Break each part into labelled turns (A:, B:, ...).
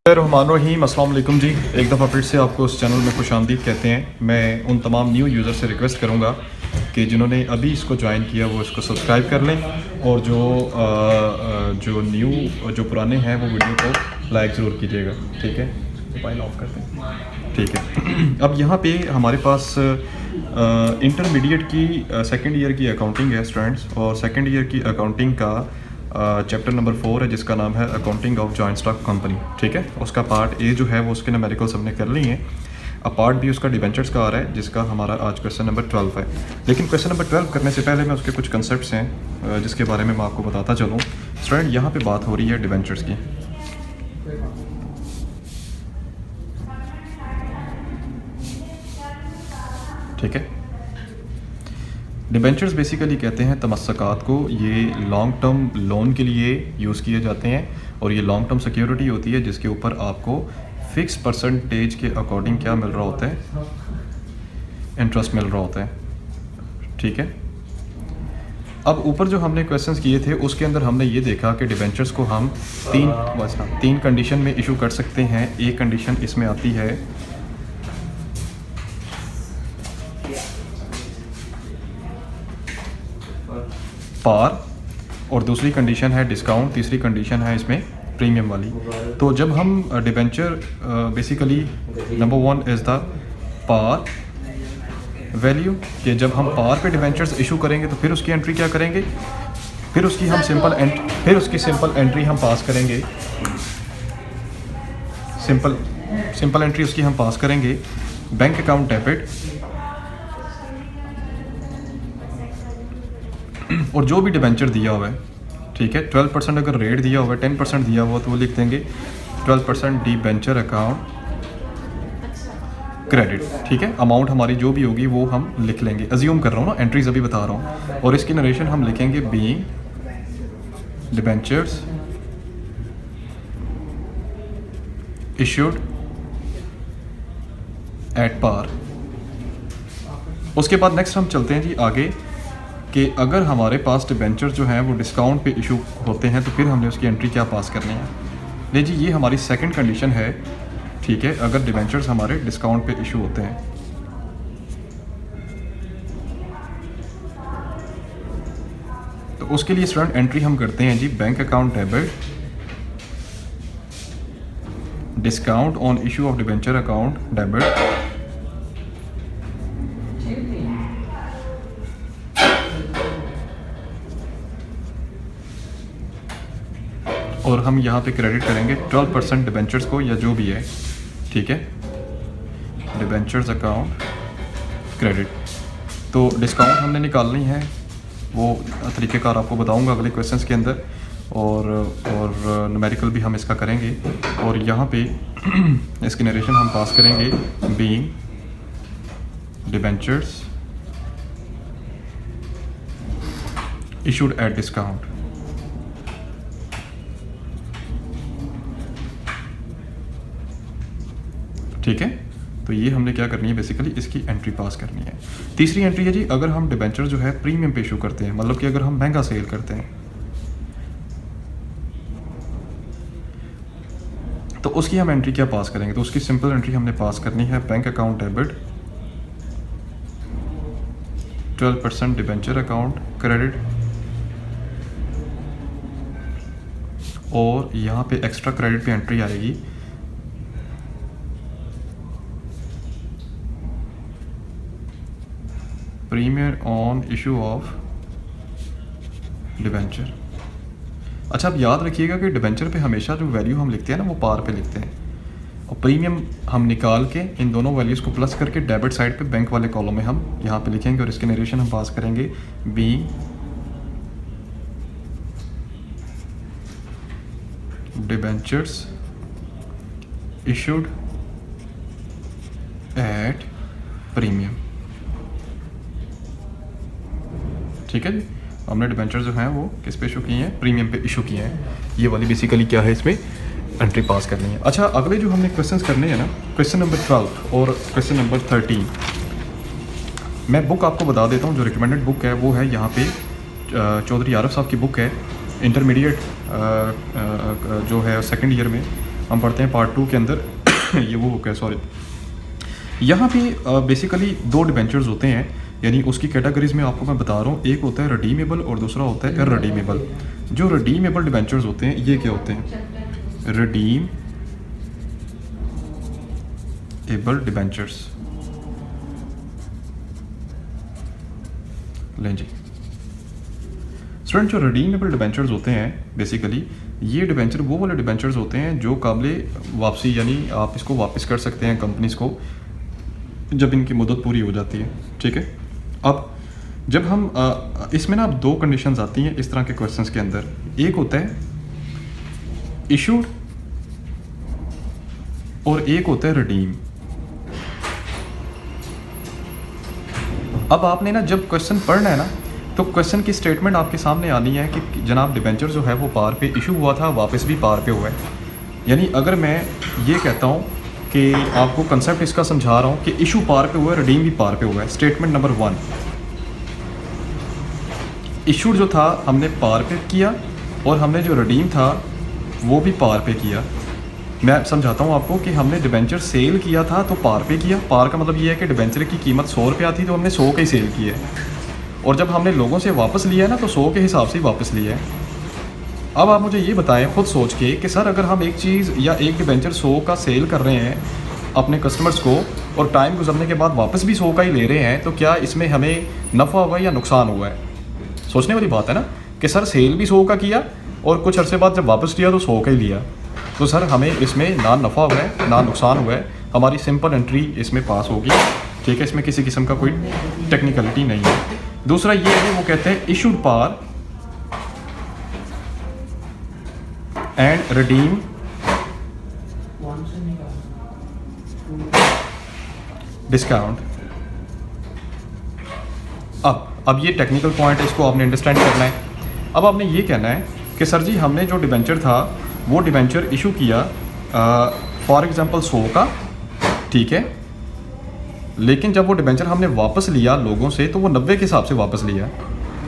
A: रहमानुर्रहीम, अस्सलाम वालेकुम जी। एक दफ़ा फिर से आपको उस चैनल में खुशामदीद कहते हैं। मैं उन तमाम न्यू यूज़र से रिक्वेस्ट करूँगा कि जिन्होंने अभी इसको ज्वाइन किया वो इसको सब्सक्राइब कर लें, और जो पुराने हैं वो वीडियो को लाइक ज़रूर कीजिएगा। ठीक है, मोबाइल ऑफ करते हैं। ठीक है, अब यहाँ पे हमारे पास इंटरमीडिएट की सेकेंड ईयर की अकाउंटिंग है स्टूडेंट्स, और सेकेंड ईयर की अकाउंटिंग का चैप्टर नंबर 4 है जिसका नाम है accounting of joint stock company. ठीक है, उसका पार्ट ए जो है वो उसके न्यूमेरिकल्स हमने कर ली हैं। अब पार्ट बी उसका डिबेंचर्स का आ रहा है जिसका हमारा आज क्वेश्चन नंबर 12 है। लेकिन क्वेश्चन नंबर 12 करने से पहले मैं उसके कुछ कंसेप्ट्स हैं जिसके बारे में मैं आपको बताता चलूँ। स्टूडेंट, यहाँ पे बात हो रही है डिबेंचर्स की। ठीक है, डिबेंचर्स बेसिकली कहते हैं तमस्सकात को। ये लॉन्ग टर्म लोन के लिए यूज़ किए जाते हैं, और ये लॉन्ग टर्म सिक्योरिटी होती है जिसके ऊपर आपको फिक्स परसेंटेज के अकॉर्डिंग क्या मिल रहा होता है, इंटरेस्ट मिल रहा होता है। ठीक है, अब ऊपर जो हमने क्वेश्चंस किए थे उसके अंदर हमने ये देखा कि डिबेंचर्स को हम तीन कंडीशन में इशू कर सकते हैं। एक कंडीशन इसमें आती है पार, और दूसरी कंडीशन है डिस्काउंट, तीसरी कंडीशन है इसमें प्रीमियम वाली। तो जब हम debenture basically number 1 is the par value, कि जब हम पार पे डिबेंचर्स इशू करेंगे तो फिर उसकी एंट्री क्या करेंगे, फिर उसकी सिंपल एंट्री हम पास करेंगे। सिंपल एंट्री उसकी हम पास करेंगे बैंक अकाउंट डेबिट, और जो भी डिबेंचर दिया हुआ है, ठीक है, 12% अगर रेट दिया हुआ है, 10% दिया हुआ तो वो लिख देंगे 12% डिबेंचर अकाउंट क्रेडिट। ठीक है, अमाउंट हमारी जो भी होगी वो हम लिख लेंगे। अज्यूम कर रहा हूँ ना, एंट्रीज अभी बता रहा हूँ, और इसकी नरेशन हम लिखेंगे being debentures issued at par. उसके बाद नेक्स्ट हम चलते हैं जी आगे, कि अगर हमारे पास डिबेंचर जो हैं वो डिस्काउंट पे इशू होते हैं तो फिर हमने उसकी एंट्री क्या पास करनी है। नहीं जी, ये हमारी सेकंड कंडीशन है। ठीक है, अगर डिबेंचर्स हमारे डिस्काउंट पे इशू होते हैं, तो उसके लिए स्टूडेंट एंट्री हम करते हैं जी bank account debit discount on issue of debenture account debit, और हम यहाँ पे क्रेडिट करेंगे 12% डिबेंचर्स को, या जो भी है। ठीक है, डिबेंचर्स अकाउंट क्रेडिट। तो डिस्काउंट हमने निकालनी है, वो तरीक़ेकार आपको बताऊंगा अगले क्वेश्चंस के अंदर, और न्यूमेरिकल भी हम इसका करेंगे। और यहाँ पे इसकी नरेशन हम पास करेंगे being debentures issued at discount. ठीक है, तो ये हमने क्या करनी है, बेसिकली इसकी एंट्री पास करनी है। तीसरी एंट्री है जी, अगर हम डिबेंचर जो है प्रीमियम पे इशू करते हैं, मतलब कि अगर हम महंगा सेल करते हैं, तो उसकी हम एंट्री क्या पास करेंगे। तो उसकी सिंपल एंट्री हमने पास करनी है bank account debit 12% debenture account credit, और यहाँ पे एक्स्ट्रा क्रेडिट पे एंट्री आएगी premier on issue of debenture. अच्छा, अब याद रखिएगा कि डिबेंचर पे हमेशा जो वैल्यू हम लिखते हैं ना वो पार पे लिखते हैं, और प्रीमियम हम निकाल के इन दोनों वैल्यूज़ को प्लस करके डेबिट साइड पे बैंक वाले कॉलम में हम यहाँ पे लिखेंगे, और इसके नरेशन हम पास करेंगे be debentures issued at premium. ठीक है जी, हमने डिबेंचर जो हैं वो किस पे इशू किए हैं, प्रीमियम पे इशू किए हैं। ये वाली बेसिकली क्या है, इसमें एंट्री पास करनी है। अच्छा, अगले जो हमने क्वेश्चंस करने हैं ना, क्वेश्चन नंबर 12 और क्वेश्चन नंबर 13, मैं बुक आपको बता देता हूँ। जो रिकमेंडेड बुक है वो है यहाँ पे चौधरी आरफ साहब की बुक है इंटरमीडिएट जो है सेकंड ईयर में हम पढ़ते हैं पार्ट 2 के अंदर ये वो बुक है, सॉरी। यहाँ पे बेसिकली 2 डिबेंचर्स होते हैं, यानी उसकी कैटेगरीज में आपको मैं बता रहा हूँ। एक होता है रिडीमेबल और दूसरा होता है इररिडीमेबल। जो रिडीमेबल डिबेंचर्स होते हैं ये क्या होते हैं? Redeemable debentures. लें जी स्टूडेंट, जो रिडीमेबल डिबेंचर्स होते हैं बेसिकली ये डिबेंचर वो वाले डिबेंचर्स होते हैं जो काबिल वापसी, यानी आप इसको वापस कर सकते हैं कंपनीज़ को जब इनकी मुद्दत पूरी हो जाती है, ठीक है। अब जब हम इसमें ना अब 2 कंडीशंस आती हैं इस तरह के क्वेश्चंस के अंदर। एक होता है इशूड और एक होता है रिडीम। अब आपने ना जब क्वेश्चन पढ़ना है ना तो क्वेश्चन की स्टेटमेंट आपके सामने आनी है कि जनाब डिबेंचर जो है वो पार पे इशू हुआ था, वापस भी पार पे हुआ है। यानी अगर मैं ये कहता हूँ कि आपको कंसेप्ट इसका समझा रहा हूँ कि इशू पार पे हुआ है, रिडीम भी पार पे हुआ है। स्टेटमेंट नंबर 1, इशू जो था हमने पार पे किया और हमने जो रिडीम था वो भी पार पे किया। मैं समझाता हूँ आपको कि हमने डिबेंचर सेल किया था तो पार पे किया। पार का मतलब ये है कि डिबेंचर की कीमत 100 रुपये आती तो हमने 100 का ही सेल किया है, और जब हमने लोगों से वापस लिया है ना तो 100 के हिसाब से ही वापस लिया है। अब आप मुझे ये बताएं खुद सोच के कि सर अगर हम एक चीज़ या एक डिबेंचर 100 का सेल कर रहे हैं अपने कस्टमर्स को और टाइम गुजरने के बाद वापस भी 100 का ही ले रहे हैं, तो क्या इसमें हमें नफ़ा हुआ है या नुकसान हुआ है? सोचने वाली बात है ना कि सर सेल भी 100 का किया और कुछ अरसे बाद जब वापस लिया तो 100 का ही लिया, तो सर हमें इसमें ना नफ़ा हुआ है ना नुकसान हुआ है, हमारी सिंपल एंट्री इसमें पास होगी, ठीक है। इसमें किसी किस्म का कोई टेक्निकलिटी नहीं है। दूसरा ये है वो कहते हैं issued par and redeem discount. अब ये टेक्निकल पॉइंट है, इसको आपने अंडरस्टैंड करना है। अब आपने ये कहना है कि सर जी हमने जो डिबेंचर था वो डिबेंचर इशू किया फॉर एग्जांपल 100 का, ठीक है, लेकिन जब वो डिबेंचर हमने वापस लिया लोगों से तो वो 90 के हिसाब से वापस लिया।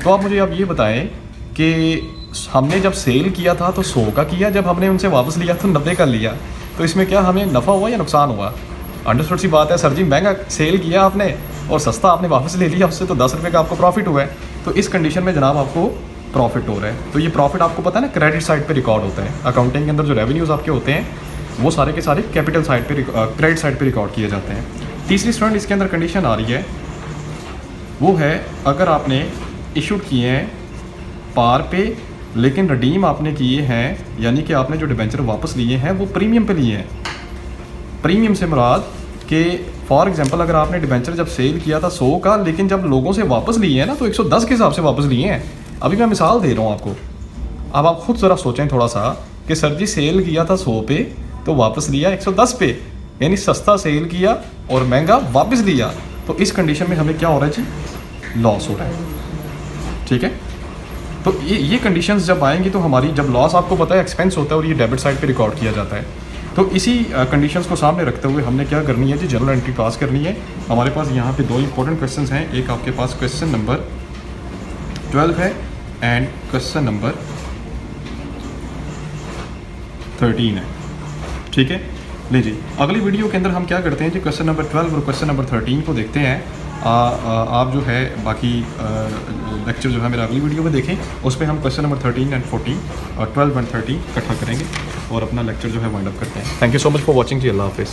A: तो आप मुझे अब ये बताएं कि हमने जब सेल किया था तो 100 का किया, जब हमने उनसे वापस लिया तो 90 का लिया, तो इसमें क्या हमें नफ़ा हुआ या नुकसान हुआ? अंडरस्टूड सी बात है सर जी, महंगा सेल किया आपने और सस्ता आपने वापस ले लिया, उससे तो 10 रुपये का आपको प्रॉफिट हुआ है। तो इस कंडीशन में जनाब आपको प्रॉफिट हो रहा है। तो ये प्रॉफिट आपको पता है ना क्रेडिट साइड पे रिकॉर्ड होता है। अकाउंटिंग के अंदर जो रेवेन्यूज़ आपके होते हैं वो सारे के सारे कैपिटल साइड पे क्रेडिट साइड पे रिकॉर्ड किए जाते हैं। तीसरी स्टूडेंट इसके अंदर कंडीशन आ रही है वो है अगर आपने इशूड किए हैं पार पे लेकिन रिडीम आपने किए हैं, यानी कि आपने जो डिबेंचर वापस लिए हैं वो प्रीमियम पे लिए हैं। प्रीमियम से मुराद कि फॉर एग्जांपल अगर आपने डिबेंचर जब सेल किया था 100 का, लेकिन जब लोगों से वापस लिए हैं ना तो 110 के हिसाब से वापस लिए हैं। अभी मैं मिसाल दे रहा हूँ आपको, अब आप खुद ज़रा सोचें थोड़ा सा कि सर जी सेल किया था 100 पे तो वापस लिया 110 पे, यानी सस्ता सेल किया और महंगा वापस लिया। तो इस कंडीशन में हमें क्या हो रहा है जी? लॉस हो रहा है, ठीक है। तो ये कंडीशंस जब आएंगी तो हमारी जब लॉस आपको पता है एक्सपेंस होता है और ये डेबिट साइड पे रिकॉर्ड किया जाता है। तो इसी कंडीशंस को सामने रखते हुए हमने क्या करनी है जी? जनरल एंट्री पास करनी है। हमारे पास यहाँ पे 2 इंपॉर्टेंट क्वेश्चंस हैं, एक आपके पास क्वेश्चन नंबर 12 है एंड क्वेश्चन नंबर 13 है, ठीक है। लीजिए अगली वीडियो के अंदर हम क्या करते हैं जी? क्वेश्चन नंबर 12 और क्वेश्चन नंबर 13 को देखते हैं। आप जो है बाकी लेक्चर जो है मेरा अगली वीडियो में देखें, उस पर हम क्वेश्चन नंबर 13 एंड 14 और 12 एंड 13 इकट्ठा करेंगे और अपना लेक्चर जो है वाइंड अप करते हैं। Thank you so much for watching जी। अल्लाह हाफिज़।